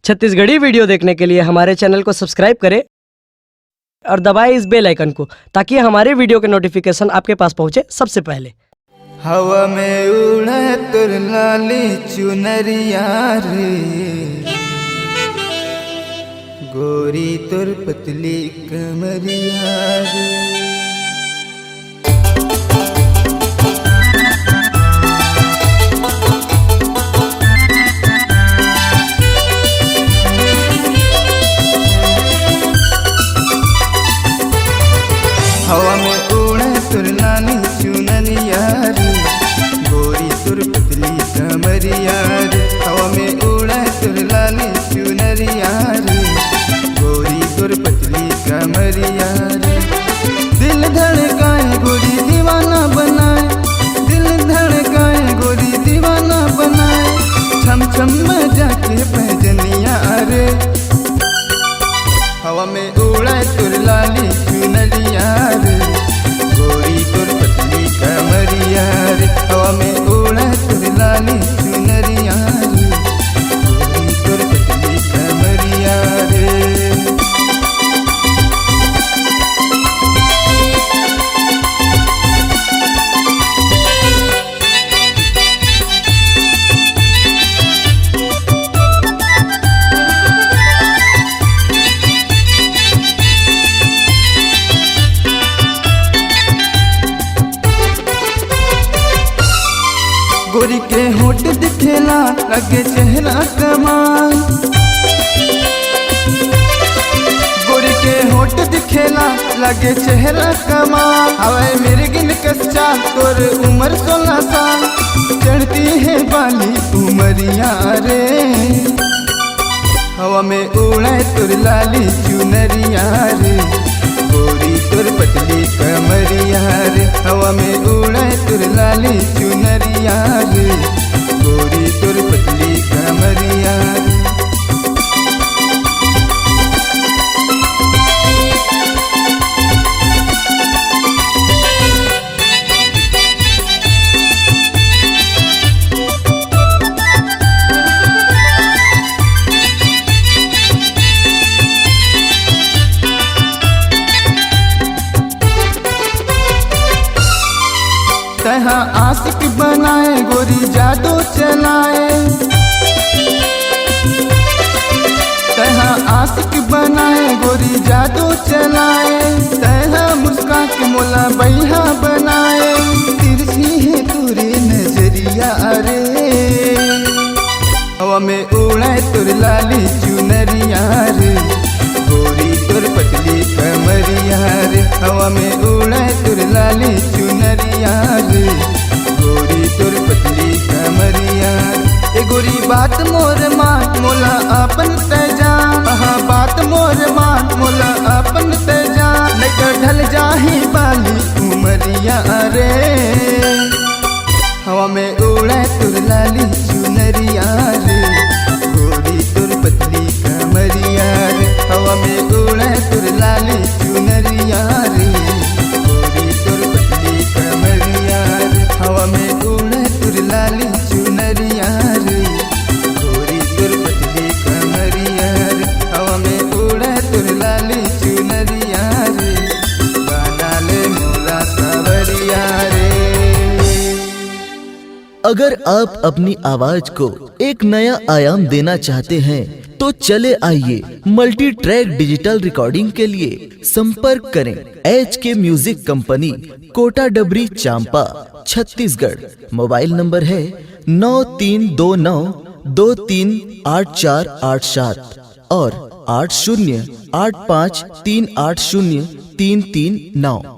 Chhattisgarhi video देखने के लिए हमारे चैनल को सब्सक्राइब करें और दबाएं इस बेल आइकन को ताकि हमारे वीडियो के नोटिफिकेशन आपके पास पहुंचे सबसे पहले। हवा में उड़े तुर लाली चुनरिया रे, गोरी तुर पतली कमरिया रे। हवा में उड़े तुर लाली चुनरिया रे, गोरी तुर पतली कमरिया रे। हवा में उड़े तुर लाली चुनरिया रे, गोरी तुर पतली कमरिया रे। दिल धड़काए गोरी दीवाना बनाए, दिल धड़काए गोरी दीवाना बनाए। छम छम मजा के पैजनिया रे। हवा में उड़े तुर लाली चुनरिया रे, गोरी तुर पतली कमरिया रे। हवा में उड़े तुर लाली चुनरिया रे, गोरी तुर पतली कमरिया रे। गोरी के होठ दिखेला लगे चेहरा कमाल, गोरी के होठ दिखेला लगे चेहरा कमाल। हवाए मिर्गिन कच्चा तोर उम्र 16 साल, चढ़ती है बाली उमरिया रे। हवा में उड़े तुर लाली चुनरिया रे, गोरी तुर पतली कमरिया रे। हवा में उड़े तुर लाली चुनरिया रे, गोरी तुर पतली कमरिया रे। तहाँ आशिक बनाए गोरी जादू चलाए, तहाँ आशिक बनाए गोरी जादू चलाए। तहाँ मुस्कान के मोला बैहा बनाए, तिरछी है तुरे नजरिया रे। हवा में उड़े तुर लाली चुनरिया रे, गोरी तुर पतली कमरिया रे। हवा में उड़े तुर लाली चुनरिया रे, गोरी तुर पतली कमरिया रे। ए गोरी बात मोर मान मोला अपन तेजान, हाँ बात मोर मान मोला अपन तेजान। नहीं तो ढल जाही बाली उमरिया रे। हवा में उड़े तुर लाली चुनरिया रे, गोरी तुर पतली कमरिया रे। हवा में उड़े तुर लाली चुनरिया रे, गोरी तुर पतली कमरिया रे। हवा में उड़े तुर लाली चुनरिया रे, गोरी तुर पतली कमरिया रे। हवा में उड़े तुर लाली चुनरिया रे, बना ले मोला सवरिया रे। अगर आप अपनी आवाज को एक नया आयाम देना चाहते हैं तो चले आइए मल्टी ट्रैक डिजिटल रिकॉर्डिंग के लिए संपर्क करें HK म्यूजिक कंपनी, कोटा डबरी, चांपा, छत्तीसगढ़। मोबाइल नंबर है 9329238487 और 8085380339।